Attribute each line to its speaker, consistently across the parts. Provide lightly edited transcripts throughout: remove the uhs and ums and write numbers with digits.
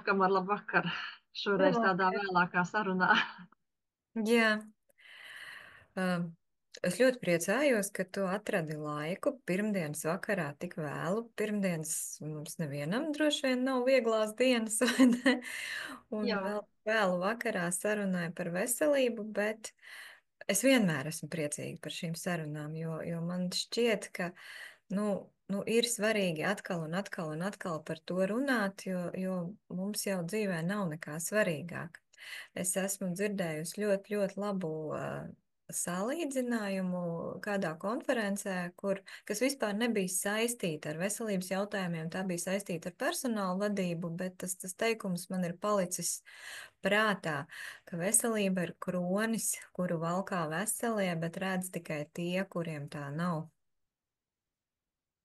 Speaker 1: Nākamā labvakar. Šoreiz tādā
Speaker 2: Labvakar.
Speaker 1: vēlākā sarunā.
Speaker 2: Jā, um, es ļoti priecājos, ka tu atradi laiku pirmdienas vakarā tik vēlu. Pirmdienas mums nevienam droši vien nav vieglās dienas, vai ne? Un
Speaker 1: Jā,
Speaker 2: vēl vēlu vakarā sarunāju par veselību, bet es vienmēr esmu priecīga par šīm sarunām, jo man šķiet, ka ir svarīgi atkal un atkal un atkal par to runāt, jo mums jau dzīvē nav nekā svarīgāk. Es esmu dzirdējusi ļoti, ļoti labu salīdzinājumu kādā konferencē, kas vispār nebija saistīta ar veselības jautājumiem, tā bija saistīta ar personāla vadību, bet tas teikums man ir palicis prātā, ka veselība ir kronis, kuru valkā veselie, bet redz tikai tie, kuriem tā nav.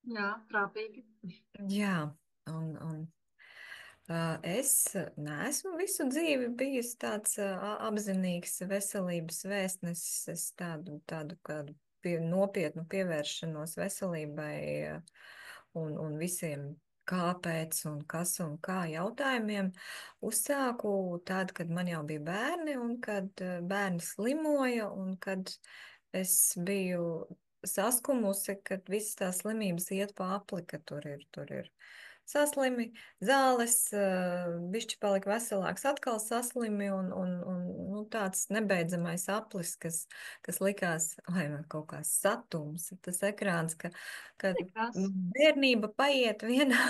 Speaker 1: jā, trāpīgi.
Speaker 2: Jā, un es neesmu visu dzīvi bijusi tāds apzinīgs veselības vēstnesis. Es tādu kādu nopietnu pievēršanos veselībai un visiem kāpēc un kas un kā jautājumiem uzsāku tad, kad man jau bija bērni un kad bērni slimoja un kad es biju saskumusi, ka visas tās slimības iet pa apli, ka tur ir saslimi, zāles, bišķi palika veselāks, atkal saslimi un nu, tāds nebeidzamais aplis, kas likās, vai man kaut kā satums, tas ekrāns, ka
Speaker 1: Nekas.
Speaker 2: bērnība paiet vienā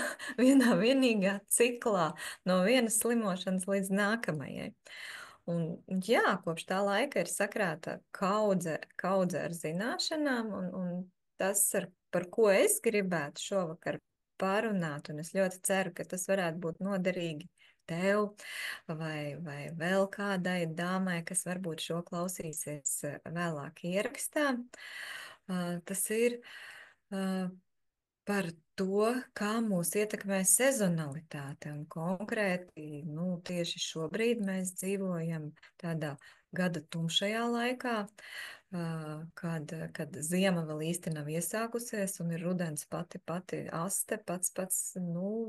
Speaker 2: vienīgā ciklā no vienas slimošanas līdz nākamajai. Un jā, kopš tā laika ir sakrāta kaudze ar zināšanām, un tas, par ko es gribētu šovakar parunāt, un es ļoti ceru, ka tas varētu būt noderīgi tev vai vēl kādai dāmai, kas varbūt šo klausīsies vēlāk ierakstā. Tas ir par to, kā mūs ietekmē sezonalitāte. Un konkrēti, tieši šobrīd mēs dzīvojam tādā gada tumšajā laikā, kad ziema vēl īsti nav iesākusies un ir rudens pati aste, pats,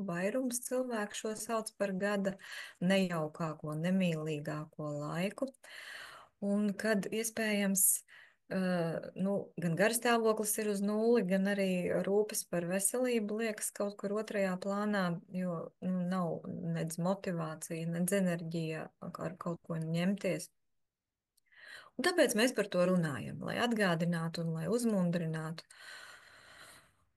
Speaker 2: vairums cilvēku šo sauc par gada nejaukāko, nemīlīgāko laiku. Un kad iespējams gan garstāvoklis ir uz nulli, gan arī rūpes par veselību liekas kaut kur otrajā plānā, jo nav nedz motivācija, nedz enerģija ar kaut ko ņemties. Un tāpēc mēs par to runājam, lai atgādinātu un lai uzmundrinātu.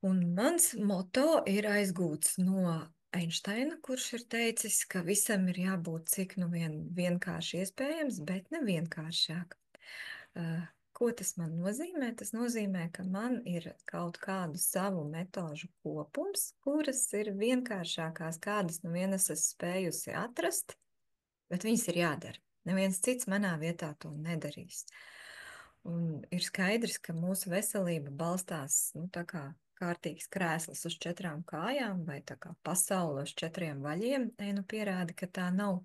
Speaker 2: Un mans moto ir aizgūts no Einsteina, kurš ir teicis, ka visam ir jābūt cik vienkārši iespējams, bet ne vienkāršāk. Ko tas man nozīmē? Tas nozīmē, ka man ir kaut kādu savu metožu kopums, kuras ir vienkāršākās, kādas nu vienas es spējusi atrast, bet viņas ir jādara. Neviens cits manā vietā to nedarīs. Un ir skaidrs, ka mūsu veselība balstās, tā kā kārtīgs krēsls uz 4 kājām, vai tā kā pasaule uz 4 vaļiem, pierāda, ka tā nav.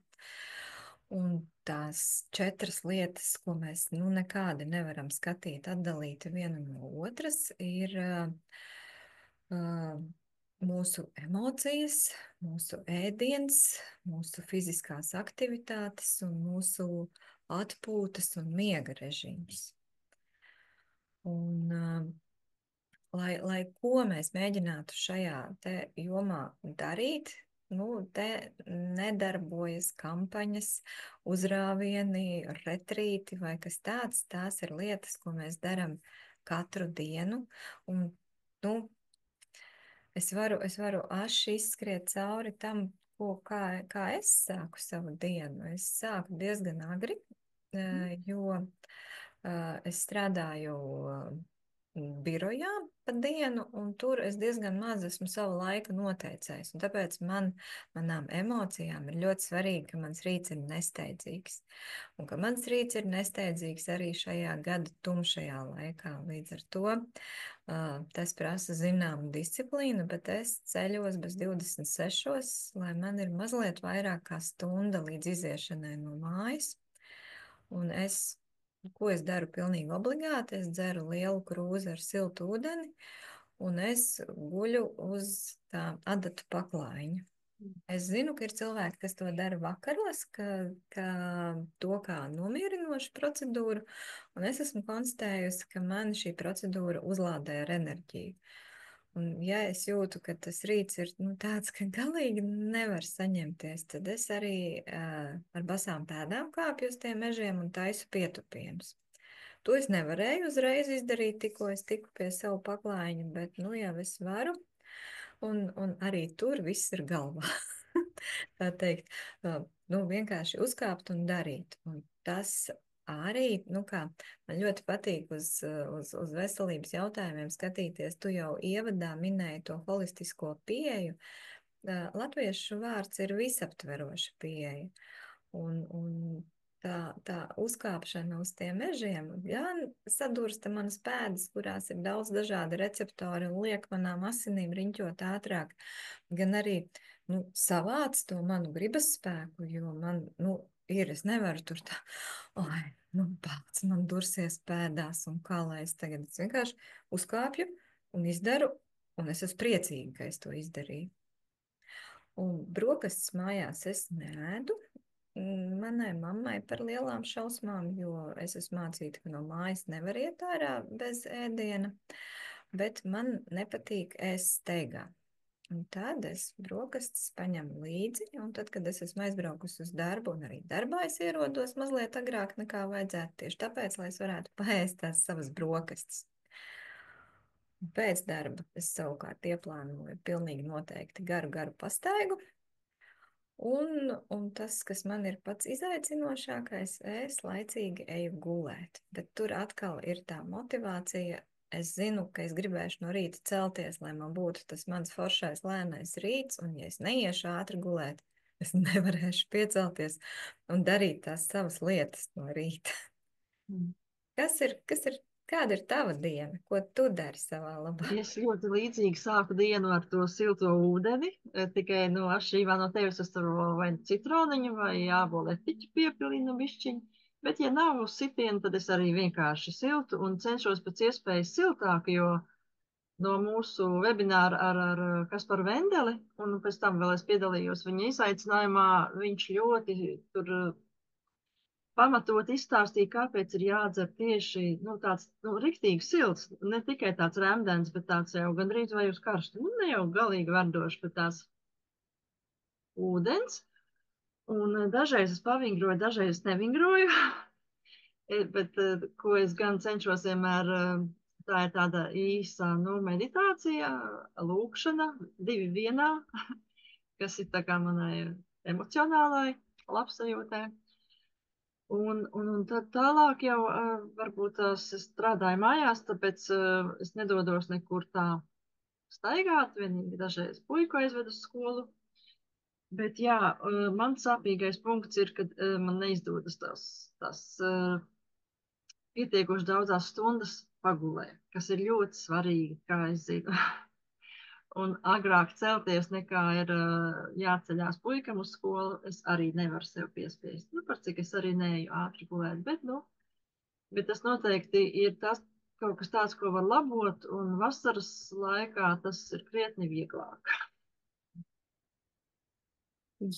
Speaker 2: Un tās 4 lietas, ko mēs nekādi nevaram skatīt, atdalīt vienu no otras, ir mūsu emocijas, mūsu ēdiens, mūsu fiziskās aktivitātes un mūsu atpūtas un miega režīms. Un, lai ko mēs mēģinātu šajā jomā darīt, te nedarbojas kampaņas, uzrāvieni, retrīti vai kas tāds. Tās ir lietas, ko mēs darām katru dienu. Un, es varu aši izskriet cauri tam, kā es sāku savu dienu. Es sāku diezgan agri, jo es strādāju birojā pa dienu, un tur es diezgan maz esmu savu laiku noteicējis. Un tāpēc manām emocijām ir ļoti svarīgi, ka mans rīts ir nesteidzīgs. Un ka mans rīts ir nesteidzīgs arī šajā gada tumšajā laikā. Līdz ar to tas prasa zināmu disciplīnu, bet es ceļos bez 26, lai man ir mazliet vairāk kā stunda līdz iziešanai no mājas. Un ko es daru pilnīgi obligāti? Es dzeru lielu krūzi ar siltu ūdeni, un es guļu uz tā adatu paklājiņa. Es zinu, ka ir cilvēki, kas to dara vakaros, ka to kā nomierinošu procedūru, un es esmu konstatējusi, ka man šī procedūra uzlādē ar enerģiju. Un ja es jūtu, ka tas rīts ir tāds, ka galīgi nevar saņemties, tad es arī ar basām pēdām kāpju uz tiem mežiem un taisu pietupienus. To es nevarēju uzreiz izdarīt, tikko es tiku pie savu paklājiņu, bet jau es varu. Un arī tur viss ir galvā. Tā teikt, vienkārši uzkāpt un darīt. Un tas arī, man ļoti patīk uz veselības jautājumiem skatīties. Tu jau ievadā minēji to holistisko pieeju. Latviešu vārds ir visaptveroša pieeja. Un tā uzkāpšana uz tiem mežiem, gan sadursta manas pēdas, kurās ir daudz dažādi receptori un liek manām asinīm riņķot ātrāk, gan arī savāc to manu gribas spēku, jo man, es nevaru tur tā, pats man dursies pēdās, un kā lai es tagad, es vienkārši uzkāpju un izdaru, un es esmu priecīga, ka es to izdarīju. Un brokastis mājās es neēdu. Manai mammai par lielām šausmām, jo es esmu mācīta, ka no mājas nevar iet ārā bez ēdiena, bet man nepatīk ēst steigā. Un tad es brokastis paņemu līdzi, un tad, kad es esmu aizbraukusi uz darbu, un arī darbā es ierodos mazliet agrāk nekā vajadzētu, tieši tāpēc, lai es varētu paēst tās savas brokastis. Pēc darba es savukārt ieplānoju pilnīgi noteikti garu pastaigu. Un tas, kas man ir pats izaicinošākais, es laicīgi eju gulēt. Bet tur atkal ir tā motivācija. Es zinu, ka es gribēšu no rīta celties, lai man būtu tas mans foršais lēnais rīts, un ja es neiešu ātri gulēt, es nevarēšu piecelties un darīt tās savas lietas no rīta. Kāda ir tava diena? Ko tu dari savā labā?
Speaker 1: Es ļoti līdzīgi sāku dienu ar to silto ūdeni, tikai atšķirībā no tevis es tur vai citroniņu vai āboletiķu piepilinu bišķiņu, bet ja nav sitienu, tad es arī vienkārši siltu un cenšos pēc iespējas siltāk, jo no mūsu webināra ar Kasparu Vendeli, un pēc tam vēl es piedalījos viņa izaicinājumā, viņš ļoti tur pamatot izstāstīja, kāpēc ir jādzer tieši tāds riktīgi silts, ne tikai tāds remdens, bet tāds jau gandrīz vai uz karstu. Ne jau galīgi verdošs, bet tās ūdens. Un dažreiz es pavingroju, dažreiz nevingroju. Bet ko es gan cenšos vienmēr, tā ir tāda īsa meditācija, lūkšana, 2 vienā, kas ir tā kā manai emocionālai labsajūtai. Un tad tālāk jau varbūt es strādāju mājās, tāpēc es nedodos nekur tā staigāt, vienīgi dažreiz puiku aizvedu uz skolu. Bet jā, man sāpīgais punkts ir, kad man neizdodas tās pietiekoši daudzās stundas pagulē, kas ir ļoti svarīgi, kā es zinu. Un agrāk celties nekā ir jāceļās puikam uz skolu, es arī nevaru sev piespiest. Par cik es arī neeju ātri gulēt, bet tas noteikti ir tas kaut kas tāds, ko var labot, un vasaras laikā tas ir krietni vieglāk.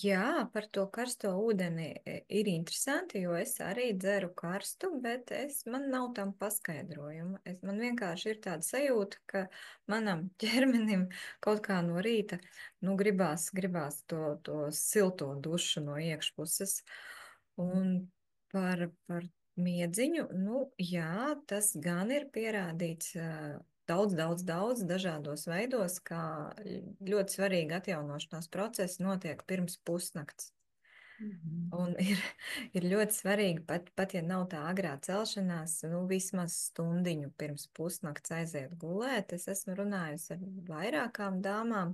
Speaker 2: Jā, par to karsto ūdeni ir interesanti, jo es arī dzeru karstu, bet man nav tam paskaidrojuma. Man vienkārši ir tāda sajūta, ka manam ķermenim kaut kā no rīta gribās to silto dušu no iekšpuses. Un par miedziņu, jā, tas gan ir pierādīts daudz dažādos veidos, kā ļoti svarīgi atjaunošanās procesi notiek pirms pusnakts. Un ir ļoti svarīgi, pat ja nav tā agrā celšanās, vismaz stundiņu pirms pusnakts aiziet gulēt. Es esmu runājusi ar vairākām dāmām,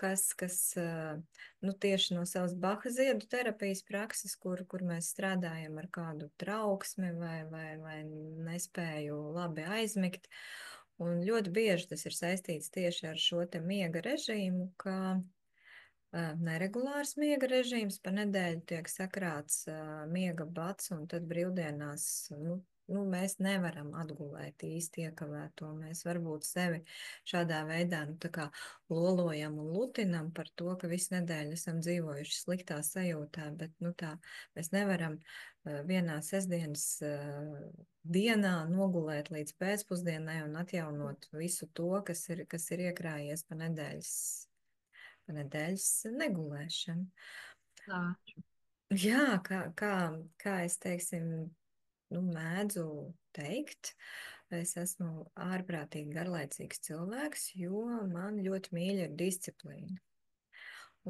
Speaker 2: kas tieši no savas Baha ziedu terapijas prakses, kur mēs strādājam ar kādu trauksmi vai nespēju labi aizmigt. Un ļoti bieži tas ir saistīts tieši ar šo te miega režīmu, ka neregulārs miega režīms pa nedēļu tiek sakrāts miega bats, un tad brīvdienās nu, mēs nevaram atgulēt īsti iekavēto. Mēs varbūt sevi šādā veidā, nu, tā kā lolojam un lutinam par to, ka visu nedēļu esam dzīvojuši sliktā sajūtā, bet, nu, tā mēs nevaram vienā sestdienas dienā nogulēt līdz pēcpusdienai un atjaunot visu to, kas ir iekrājies pa nedēļas negulēšanu.
Speaker 1: Tā.
Speaker 2: Jā, kā es teiksim, nu, mēdzu teikt, es esmu ārprātīgi garlaicīgs cilvēks, jo man ļoti mīļa ir disciplīna.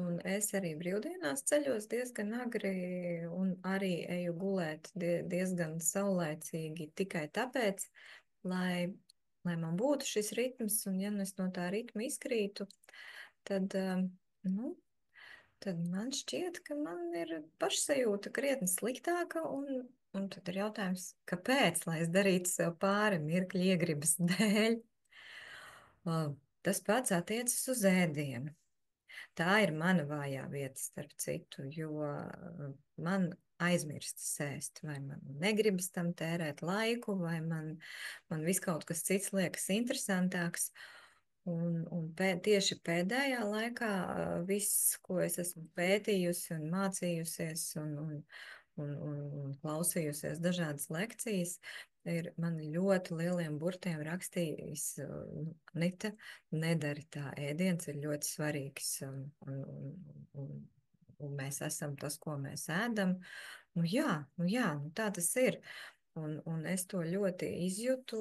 Speaker 2: Un es arī brīvdienās ceļos diezgan agri un arī eju gulēt diezgan saulēcīgi tikai tāpēc, lai man būtu šis ritms, un ja es no tā ritma izkrītu, tad, nu, tad man šķiet, ka man ir pašsajūta krietni sliktāka, un tad ir jautājums, kāpēc, lai es darītu sev pāri mirkļa iegribas dēļ. Tas pats attiecas uz ēdienu. Tā ir mana vājā vieta, starp citu, jo man aizmirst sēst, vai man negribas tam tērēt laiku, vai man viss kaut kas cits liekas interesantāks. Un tieši pēdējā laikā viss, ko es esmu pētījusi un mācījusies un klausījusies dažādas lekcijas, ir man ļoti lieliem burtiem rakstījis, Anita, nedari tā, ēdiens ir ļoti svarīgs, un mēs esam tas, ko mēs ēdam. Nu jā, nu tā tas ir. Un es to ļoti izjūtu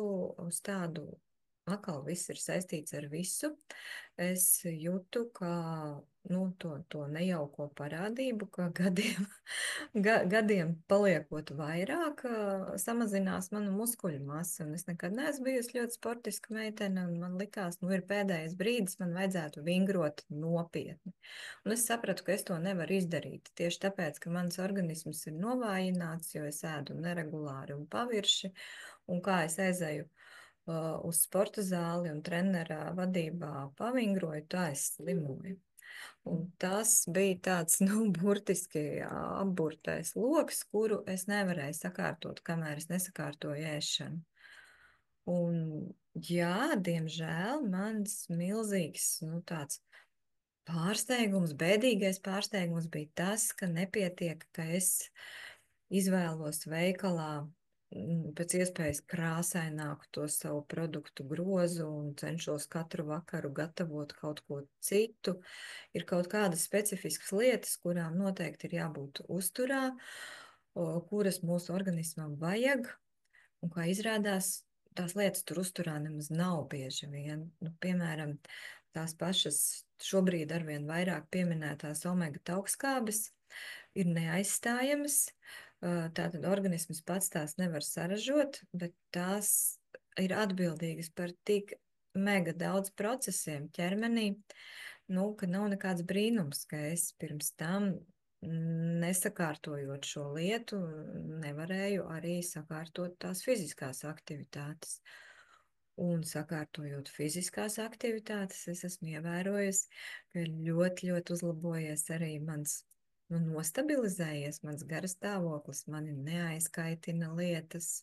Speaker 2: uz tādu. Atkal viss ir saistīts ar visu. Es jūtu, ka nu, to nejauko parādību, ka gadiem paliekot vairāk, samazinās manu muskuļu masu. Un es nekad neesmu bijusi ļoti sportiska meitene, un man likās, nu ir pēdējais brīdis, man vajadzētu vingrot nopietni. Un es sapratu, ka es to nevaru izdarīt. Tieši tāpēc, ka mans organisms ir novājināts, jo es ēdu neregulāri un pavirši, un kā es aizēju uz sporta zāli un trenera vadībā pavingroju, tā es slimoju. Un tas bija tāds, nu, burtiski apburtais loks, kuru es nevarēju sakārtot, kamēr es nesakārtoju ēšanu. Un jā, diemžēl mans milzīgs, nu, tāds pārsteigums, bēdīgais pārsteigums bija tas, ka nepietiek, ka es izvēlos veikalā pēc iespējas krāsaināku to savu produktu grozu un cenšos katru vakaru gatavot kaut ko citu. Ir kaut kādas specifiskas lietas, kurām noteikti ir jābūt uzturā, kuras mūsu organismam vajag, un kā izrādās, tās lietas tur uzturā nemaz nav bieži vien. Nu, piemēram, tās pašas šobrīd arvien vairāk pieminētās omega taukskābes ir neaizstājamas. Tātad organisms pats tās nevar saražot, bet tās ir atbildīgas par tik mega daudz procesiem ķermenī, nu, ka nav nekāds brīnums, ka es pirms tam, nesakārtojot šo lietu, nevarēju arī sakārtot tās fiziskās aktivitātes. Un sakārtojot fiziskās aktivitātes, es esmu ievērojusi, ka ir ļoti, ļoti uzlabojies arī mans nostabilizējies, mans garas stāvoklis, mani neaizkaitina lietas,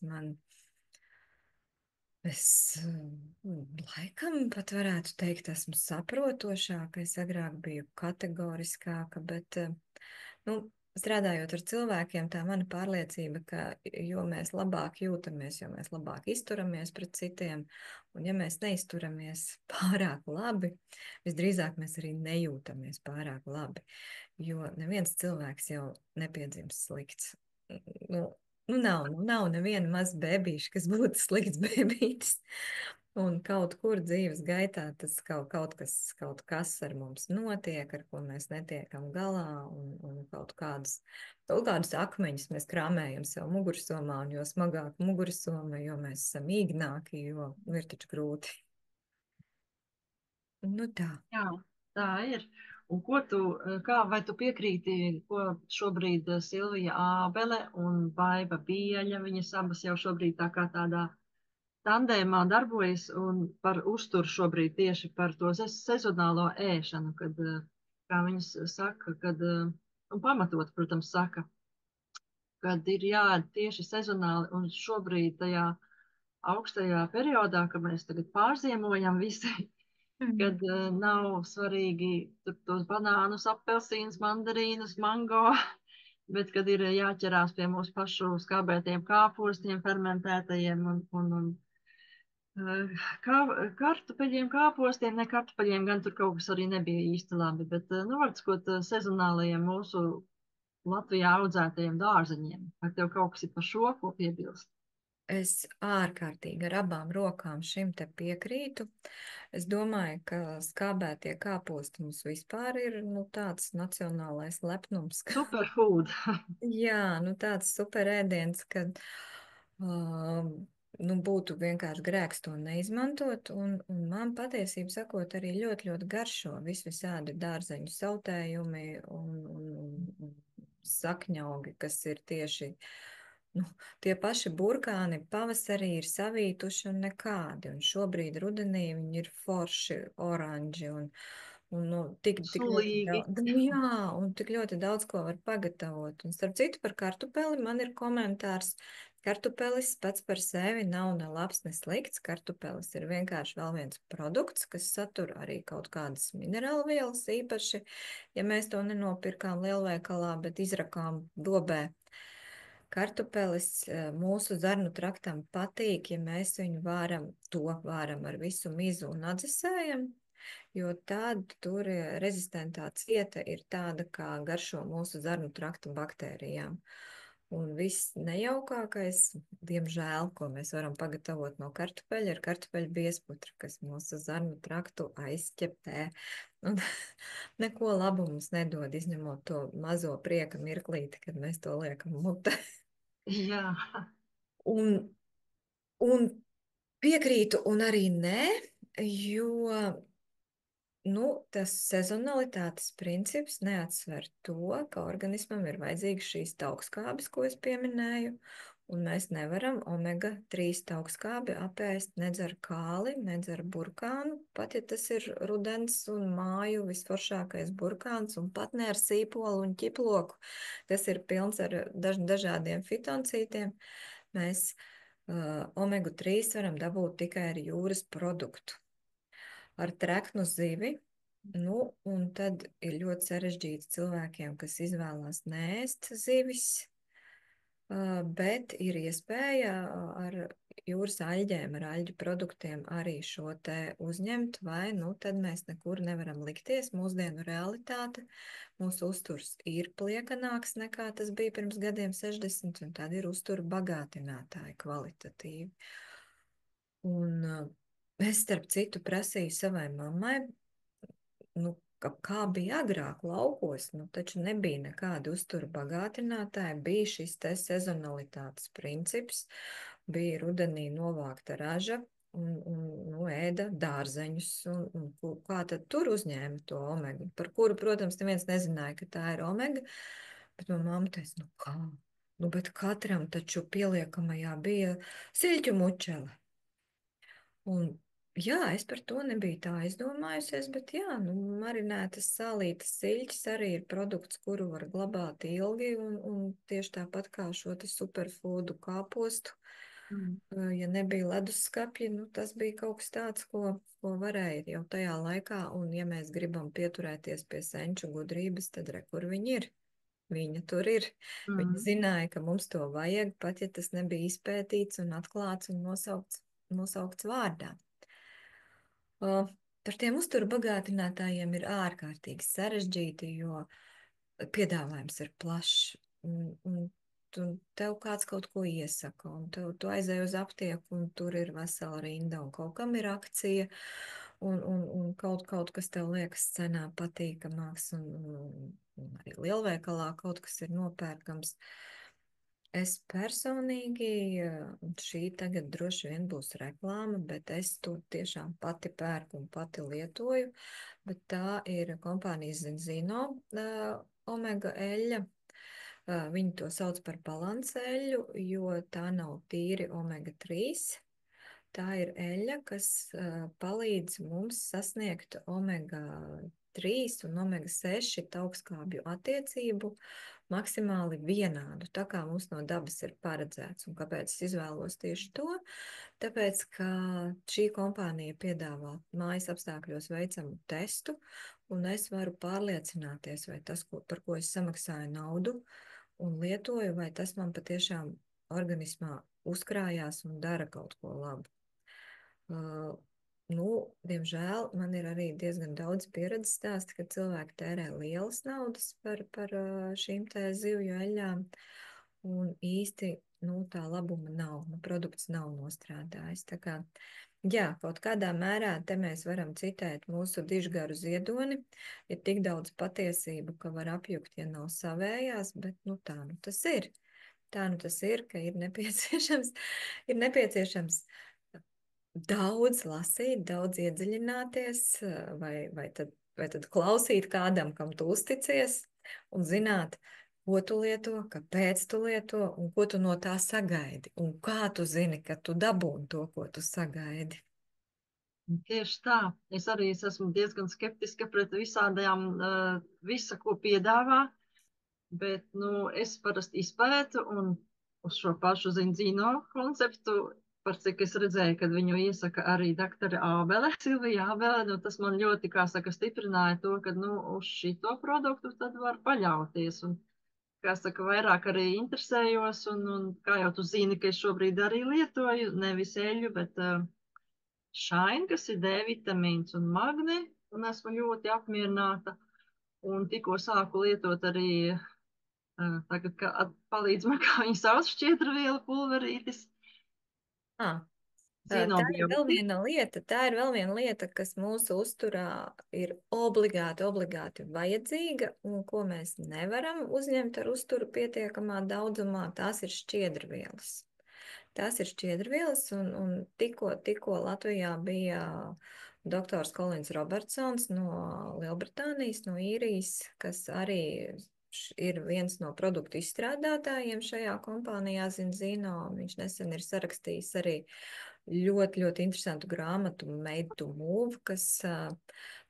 Speaker 2: es laikam pat varētu teikt, esmu saprotošāka, es agrāk biju kategoriskāka, bet, nu, strādājot ar cilvēkiem, tā mana pārliecība, ka jo mēs labāk jūtamies, jo mēs labāk izturamies pret citiem, un ja mēs neizturamies pārāk labi, visdrīzāk mēs arī nejūtamies pārāk labi, jo neviens cilvēks jau nepiedzimst slikts. Nav neviena maza bēbīša, kas būtu slikts bēbītis. Un kaut kur dzīves gaitā tas kaut kas ar mums notiek, ar ko mēs netiekam galā, un kaut kādus akmeņus mēs krāmējam sev mugursomā, un jo smagāk mugursoma, jo mēs esam īgnāki, jo ir taču grūti. Nu tā.
Speaker 1: Jā, tā ir. Un vai tu piekrīti, ko šobrīd Silvija Ābele un Baiva Bieļa, viņas abas jau šobrīd tā kā tādā tandēmā darbojas un par uzturu šobrīd tieši par to sezonālo ēšanu, kad, kā viņas saka, un pamatot, protams, saka, kad ir jāēd tieši sezonāli un šobrīd tajā augstajā periodā, kad mēs tagad pārziemojam visi, kad nav svarīgi tos banānus, apelsīnus, mandarīnus, mango, bet kad ir jāķerās pie mūsu pašu skābētiem kāpostiem, fermentētajiem un kartupeļiem, kāpostiem, ne kartupeļiem, gan tur kaut kas arī nebija īsti labi, bet, nu, var sakot, sezonālajiem mūsu Latvijā audzētajiem dārzeņiem. Vai tev kaut kas ir par šo, ko piebilst?
Speaker 2: Es ārkārtīgi ar abām rokām šim te piekrītu. Es domāju, ka skābētie kāposti mums vispār ir tāds nacionālais lepnums.
Speaker 1: Superfood.
Speaker 2: Jā, tāds super ēdiens, kad būtu vienkārši grēks to neizmantot. Un man patiesībā sakot, arī ļoti, ļoti garšo visu visādi dārzeņu sautējumi un sakņaugi, kas ir tieši. Tie paši burkāni pavasarī ir savītuši un nekādi, un šobrīd rudenī viņi ir forši, oranži un tik ļoti
Speaker 1: Sulīgi.
Speaker 2: daudz, jā, un tik ļoti daudz ko var pagatavot. Un starp citu par kartupeli man ir komentārs. Kartupelis pats par sevi nav ne labs, ne slikts. Kartupelis ir vienkārši vēl viens produkts, kas satur arī kaut kādas minerālvielas īpaši, ja mēs to nenopirkām lielveikalā, bet izrakām dobē. Kartupelis mūsu zarnu traktam patīk, ja mēs viņu vāram ar visu mizu un atdzesējam, jo tad tur rezistentā cieta ir tāda, kā garšo mūsu zarnu trakta baktērijām. Un viss nejaukākais, diemžēl, ko mēs varam pagatavot no kartupeļa, ir kartupeļa biezputra, kas mūsu zarnu traktu aizķepē. Un neko labu mums nedod, izņemot to mazo prieka mirklīti, kad mēs to liekam mutē.
Speaker 1: Jā.
Speaker 2: Un piekrītu, un arī nē, jo tas sezonalitātes princips neatsver to, ka organismam ir vajadzīgas šīs taukskābes, ko es pieminēju, un mēs nevaram omega-3 taukskābi apēst nedz ar kāli, nedz ar burkānu, pat ja tas ir rudens un māju visforšākais burkāns, un pat ne ar sīpolu un ķiploku, kas ir pilns ar dažādiem fitoncītiem. Mēs omega-3 varam dabūt tikai ar jūras produktu. Ar treknu zivi, un tad ir ļoti sarežģīti cilvēkiem, kas izvēlās neēst zivis, bet ir iespēja ar jūras aļģēm, ar aļģu produktiem arī šo te uzņemt, vai tad mēs nekur nevaram likties. Mūsdienu realitāte, mūsu uzturs ir pliekanāks nekā tas bija pirms gadiem 60, un tad ir uzturu bagātinātāji kvalitatīvi. Un es starp citu prasīju savai mammai, kā bija agrāk laukos, taču nebija nekāda uztura bagātinātāja, bija šis te sezonalitātes princips, bija rudenī novākta raža un ēda dārzeņus, un kā tad tur uzņēma to omegu, par kuru, protams, neviens nezināja, ka tā ir omega, bet man mamma teica, kā? Bet katram taču pieliekamajā bija siļķu mučele. Un jā, es par to nebiju tā aizdomājusies, bet jā, marinētas sālītas siļķis arī ir produkts, kuru var glabāt ilgi, un tieši tāpat kā šo te superfoodu kāpostu, ja nebija leduskapji, tas bija kaut kas tāds, ko varēja jau tajā laikā, un ja mēs gribam pieturēties pie senču gudrības, tad kur viņi ir. Viņa tur ir. Viņa zināja, ka mums to vajag, pat ja tas nebija izpētīts un atklāts un nosaukts vārdā. Par tiem uzturu bagātinātājiem ir ārkārtīgi sarežģīti, jo piedāvājums ir plašs. Un tev kāds kaut ko iesaka, un tu aizej uz aptieku, un tur ir vesela rinda, un kaut kam ir akcija, un kaut kas tev liekas cenā patīkamāks, un arī lielveikalā kaut kas ir nopērkams. Es personīgi, šī tagad droši vien būs reklāma, bet es to tiešām pati pērku un pati lietoju, bet tā ir kompānijas Zino omega eļļa. Viņi to sauc par balanseļu, jo tā nav tīri omega-3. Tā ir eļļa, kas palīdz mums sasniegt omega-3 un omega-6 taukskābju attiecību maksimāli vienādu, tā kā mums no dabas ir paredzēts. Un kāpēc es izvēlos tieši to? Tāpēc, ka šī kompānija piedāvā mājas apstākļos veicamu testu, un es varu pārliecināties, vai tas, par ko es samaksāju naudu un lietoju, vai tas man patiešām organismā uzkrājās un dara kaut ko labu. Nu, diemžēl man ir arī diezgan daudz pieredzes stāsti, ka cilvēki tērē lielas naudas par šīm te zivju eļļām, un īsti, nu, tā labuma nav, nu, produkts nav nostrādājis. Tā kā, jā, kaut kādā mērā te mēs varam citēt mūsu dižgaru ziedoni, ir tik daudz patiesību, ka var apjukt, ja nav savējās, bet, nu, tā nu tas ir. Tā nu tas ir, ka ir nepieciešams daudz lasīt, daudz iedziļināties, vai tad klausīt kādam, kam tu uzticies, un zināt, ko tu lieto, kāpēc tu lieto, un ko tu no tā sagaidi, un kā tu zini, ka tu dabūni to, ko tu sagaidi.
Speaker 1: Tieši tā. Es arī esmu diezgan skeptiska pret visādajām, visa, ko piedāvā, bet, nu, es parasti izpētu un uz šo pašu zinzino konceptu, par cik es redzēju, kad viņu iesaka arī doktora Ābele, Silvija Ābele, nu, tas man ļoti, kā saka, stiprināja to, ka, nu, uz šito produktu tad var paļauties. Un, kā saka, vairāk arī interesējos, un kā jau tu zini, ka es šobrīd arī lietoju, nevis eļu, bet šaini, kas ir D vitamīns un magne, un esmu ļoti apmierināta. Un tikko sāku lietot arī tagad, kad palīdz man, kā viņi sauc, šķiedravielu pulverītis,
Speaker 2: Ah. Tā ir vēl
Speaker 1: zinobiotika.
Speaker 2: viena lieta, kas mūsu uzturā ir obligāti vajadzīga un ko mēs nevaram uzņemt ar uzturu pietiekamā daudzumā, tās ir šķiedrvielas. Tās ir šķiedrvielas, un tikko Latvijā bija doktors Kolins Robertsons no Lielbritānijas, no Īrijas, kas arī ir viens no produktu izstrādātājiem šajā kompānijā Zinzino. Viņš nesen ir sarakstījis arī ļoti interesantu grāmatu Made to Move, kas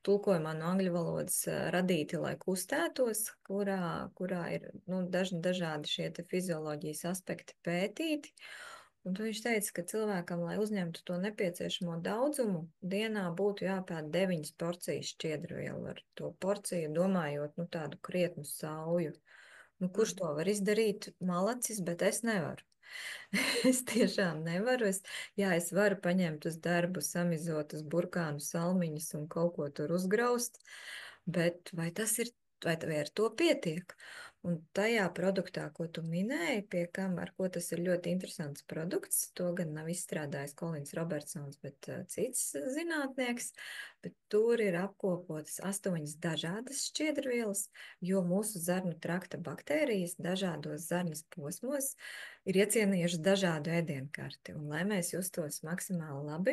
Speaker 2: tulkojumā no angļu valodas radīti, lai kustētos, kurā ir nu, dažādi šie te fizioloģijas aspekti pētīti. Un viņš teica, ka cilvēkam, lai uzņemtu to nepieciešamo daudzumu, dienā būtu jāpēd 9 porcijas šķiedrvielu ar to porciju, domājot, nu, tādu krietnu sauju. Nu, kurš to var izdarīt? Malacis, bet es nevaru. Es tiešām nevaru. Es varu paņemt uz darbu samizotus burkānu salmiņus un kaut ko tur uzgraust, bet vai ar to pietiek? Un tajā produktā, ko tu minēji, ar ko tas ir ļoti interesants produkts, to gan nav izstrādājis Kolins Robertsons, bet cits zinātnieks, bet tur ir apkopotas 8 dažādas šķiedrvielas, jo mūsu zarnu trakta baktērijas dažādos zarnas posmos ir iecienījušas dažādu ēdienkarti, un lai mēs justos maksimāli labi,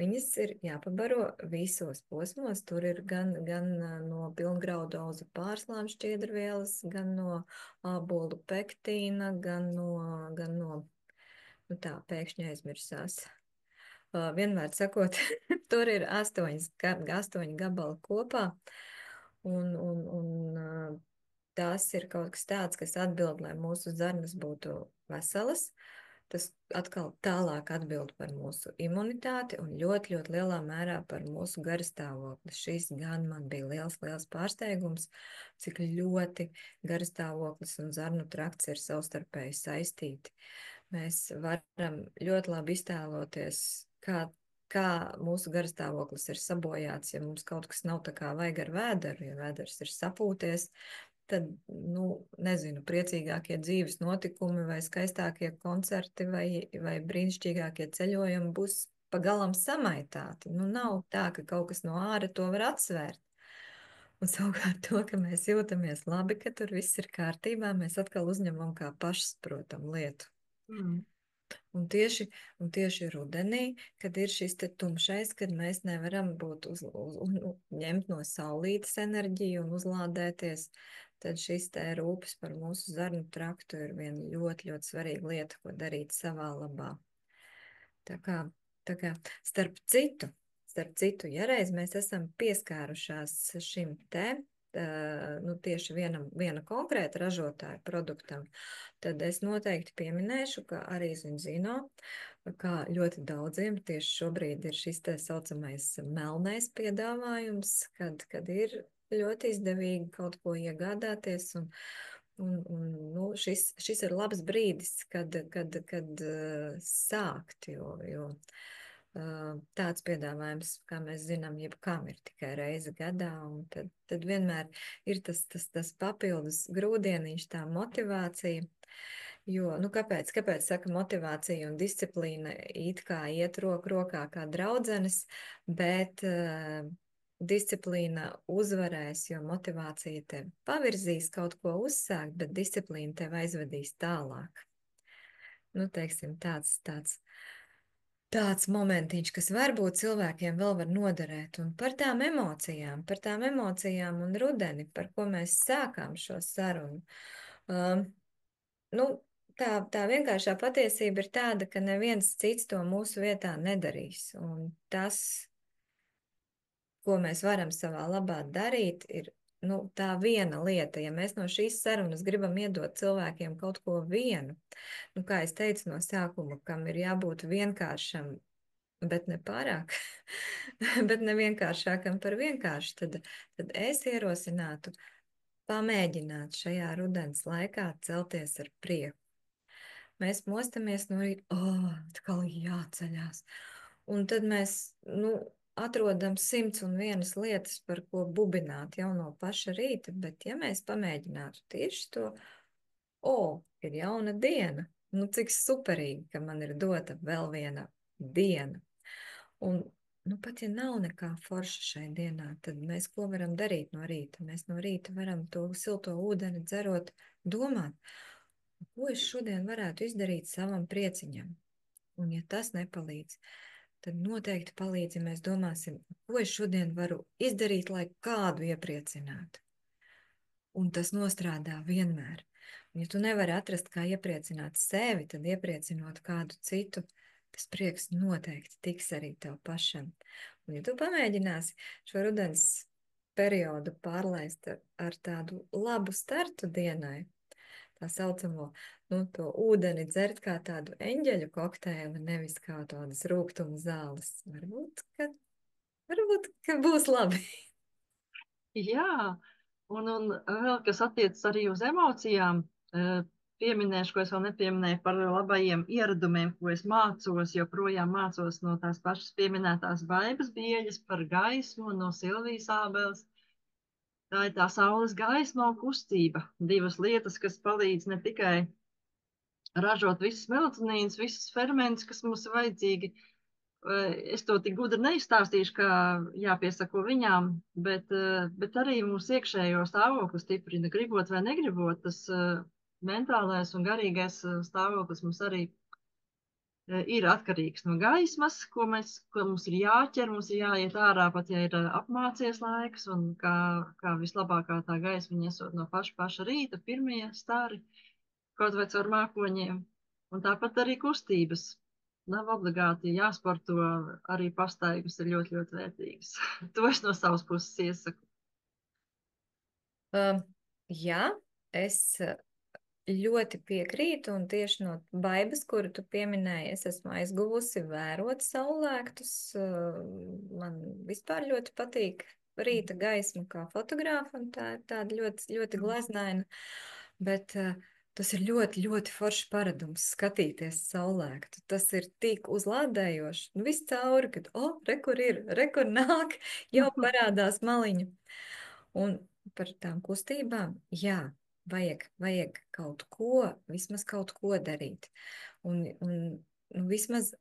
Speaker 2: viņas ir jāpabaro visos posmos. Tur ir gan no pilngraudu auzu pārslām šķiedrvielas, gan no ābolu pektīna, gan no nu tā, pēkšņi aizmirsās. Vienmēr sakot, tur ir 8 gabali kopā, un tas ir kaut kas tāds, kas atbild, lai mūsu zarnas būtu veselas. Tas atkal tālāk atbild par mūsu imunitāti un ļoti lielā mērā par mūsu garstāvokli. Šis gan man bija liels pārsteigums, cik ļoti garstāvoklis un zarnu trakts ir savstarpēji saistīti. Mēs varam ļoti labi iztēloties, kā mūsu garstāvoklis ir sabojāts, ja mums kaut kas nav tā kā vajag ar vēderu, ja vēders ir sapūties, tad, nu, nezinu, priecīgākie dzīves notikumi vai skaistākie koncerti vai brīnišķīgākie ceļojumi būs pagalam samaitāti. Nu, nav tā, ka kaut kas no āra to var atsvērt. Un savukārt to, ka mēs jūtamies labi, ka tur viss ir kārtībā, mēs atkal uzņemam kā pašsaprotamu lietu. Un tieši rudenī, kad ir šis te tumšais, kad mēs nevaram ņemt no saulītes enerģiju un uzlādēties, tad šis te rūpes par mūsu zarnu traktu ir viena ļoti svarīga lieta, ko darīt savā labā. Tā kā starp citu, ja reiz mēs esam pieskārušās šim te nu, tieši viena konkrēta ražotāja produktam, tad es noteikti pieminēšu, ka arī zino, kā ļoti daudziem tieši šobrīd ir šis tā saucamais melnais piedāvājums, kad ir ļoti izdevīgi kaut ko iegādāties, un nu, šis ir labs brīdis, kad sākt, jo tāds piedāvājums, kā mēs zinām, jebkam ir tikai reize gadā, un tad vienmēr ir tas papildus grūdieniņš, tā motivācija. Jo, nu, kāpēc saka motivācija un disciplīna it kā iet roku rokā kā draudzenes, bet disciplīna uzvarēs, jo motivācija tev pavirzīs kaut ko uzsākt, bet disciplīna tev aizvedīs tālāk. Nu, teiksim, tāds momentiņš, kas varbūt cilvēkiem vēl var noderēt. Un par tām emocijām un rudeni, par ko mēs sākām šo sarunu. Nu, tā vienkāršā patiesība ir tāda, ka neviens cits to mūsu vietā nedarīs. Un tas, ko mēs varam savā labā darīt, ir tā viena lieta. Ja mēs no šīs sarunas gribam iedot cilvēkiem kaut ko vienu, kā es teicu no sākuma, kam ir jābūt vienkāršam, bet ne pārāk, bet ne vienkāršākam par vienkāršu, tad es ierosinātu pamēģināt šajā rudens laikā celties ar prieku. Mēs mostamies no rīta, atkal jāceļās. Un tad mēs, atrodam 101 lietas, par ko bubināt jau no paša rīta, bet ja mēs pamēģinātu tieši to, ir jauna diena, cik superīgi, ka man ir dota vēl viena diena. Un, pat ja nav nekā forša šai dienā, tad mēs ko varam darīt no rīta? Mēs no rīta varam to silto ūdeni dzerot, domāt, ko es šodien varētu izdarīt savam prieciņam. Un ja tas nepalīdz, tad noteikti palīdz, ja mēs domāsim, ko es šodien varu izdarīt, lai kādu iepriecinātu. Un tas nostrādā vienmēr. Un ja tu nevari atrast, kā iepriecināt sevi, tad iepriecinot kādu citu, tas prieks noteikti tiks arī tev pašam. Un ja tu pamēģināsi šo rudens periodu pārlaist ar tādu labu startu dienai, tā saucamo, to ūdeni dzert kā tādu eņģeļu kokteili, nevis kā tādas rūgtuma zāles. Varbūt, ka būs labi.
Speaker 1: Jā, un vēl kas attiecas arī uz emocijām, pieminēšu, ko es vēl nepieminēju par labajiem ieradumiem, ko es mācos, joprojām mācos no tās pašas pieminētās Baibas bieļas par gaismu no Silvijas Ābeles. Tā ir tā saules gaisma un kustība. Divas lietas, kas palīdz ne tikai ražot visas melatonīnas, visas fermentus, kas mums ir vajadzīgi. Es to tik gudri neizstāstīšu, kā jāpiesako viņām, bet arī mūsu iekšējo stāvokli stiprina, gribot vai negribot, tas mentālais un garīgais stāvoklis mums arī ir atkarīgs no gaismas, ko mums ir jāķer, mums ir jāiet ārā, pat ja ir apmācies laiks, un kā vislabākā tā gaisma esot no paša rīta, pirmie stari, kaut vai caur mākoņiem, un tāpat arī kustības. Nav obligāti jāsporto, arī pastaigas ir ļoti, ļoti vērtīgas. To es no savas puses iesaku.
Speaker 2: Jā, es ļoti piekrītu, un tieši no Baibas, kuru tu pieminēji, es esmu aizguvusi vērot saulēktus. Man vispār ļoti patīk rīta gaisma kā fotogrāfam, tā ir tāda ļoti, ļoti gleznaina, bet tas ir ļoti, ļoti foršs paradums skatīties saulēktu. Tas ir tik uzlādējoši. Viss cauri, kad, rekur nāk, jau parādās maliņa. Un par tām kustībām, jā, vajag kaut ko, vismaz kaut ko darīt. Un vismaz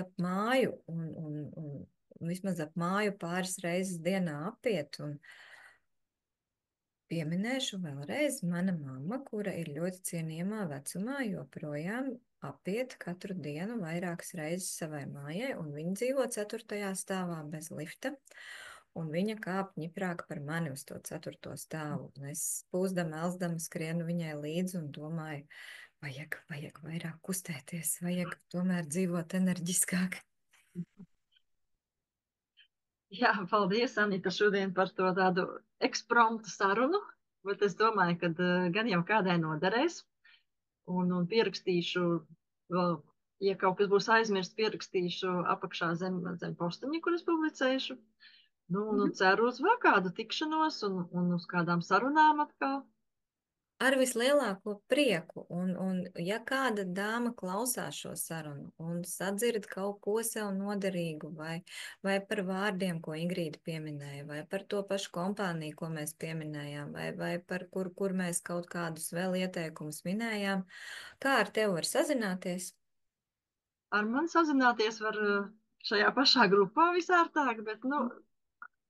Speaker 2: ap māju, un vismaz ap māju pāris reizes dienā apiet, un pieminēšu vēlreiz, mana mamma, kura ir ļoti cienījamā vecumā, joprojām apiet katru dienu vairākas reizes savai mājai, un viņa dzīvo 4. stāvā bez lifta, un viņa kāp ņiprāk par mani uz to 4. stāvu. Un es pūzdama, elzdama skrienu viņai līdzi un domāju, vajag vairāk kustēties, vajag tomēr dzīvot enerģiskāk.
Speaker 1: Jā, paldies, Anita, šodien par to tādu ekspromtu sarunu, bet es domāju, ka gan jau kādai noderēs, un pierakstīšu vēl, ja kaut kas būs aizmirsts, pierakstīšu apakšā zem postiņa, kur es publicēšu. Nu,
Speaker 2: Mhm.
Speaker 1: ceru uz vēl kādu tikšanos un uz kādām sarunām atkal.
Speaker 2: Ar vislielāko prieku, un ja kāda dāma klausās šo sarunu un sadzird kaut ko sev noderīgu, vai par vārdiem, ko Ingrīda pieminēja, vai par to pašu kompāniju, ko mēs pieminējām, vai par kur mēs kaut kādus vēl ieteikumus minējām, kā ar tevi var sazināties?
Speaker 1: Ar mani sazināties var šajā pašā grupā visārtāk, bet, nu,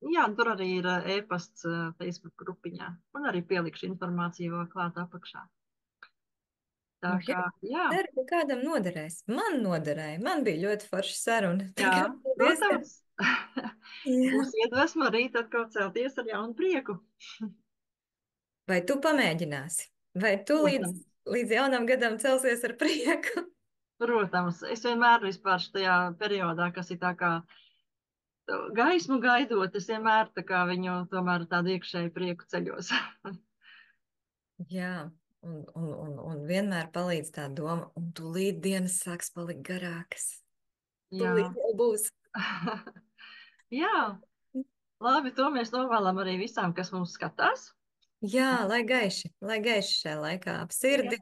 Speaker 1: jā, tur arī ir e-pasts Facebook grupiņā, un arī pielikšu informāciju vēl klāt apakšā. Tā
Speaker 2: Nu, jā,
Speaker 1: kā, jā,
Speaker 2: ceru, ka kādam noderēs. Man noderēja. Man bija ļoti forša saruna.
Speaker 1: jā,
Speaker 2: Tagad paldies tev.
Speaker 1: protams,
Speaker 2: Jā.
Speaker 1: būs iedvesma rīt atkal celties ar jaunu prieku.
Speaker 2: Vai tu pamēģināsi? Vai tu
Speaker 1: Protams,
Speaker 2: līdz jaunam gadam celsies ar prieku?
Speaker 1: protams, es vienmēr vispār šajā periodā, kas ir tā kā gaismu gaidot, es vienmēr tā kā viņu tomēr tādu iekšēju prieku ceļos.
Speaker 2: Jā, un vienmēr palīdz tā doma, un tūlīt dienas sāks palikt garākas.
Speaker 1: Jā.
Speaker 2: Tūlīt jau būs.
Speaker 1: Jā, labi, to mēs novēlam arī visām, kas mums skatās.
Speaker 2: Jā, lai gaiši šajā laikā ap sirdi,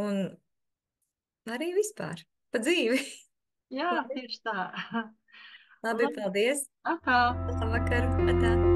Speaker 2: un arī vispār pa dzīvi.
Speaker 1: Jā,
Speaker 2: Labi,
Speaker 1: tieši tā.
Speaker 2: labi,
Speaker 1: Labi,
Speaker 2: paldies.
Speaker 1: atā.
Speaker 2: Labvakar. Atā.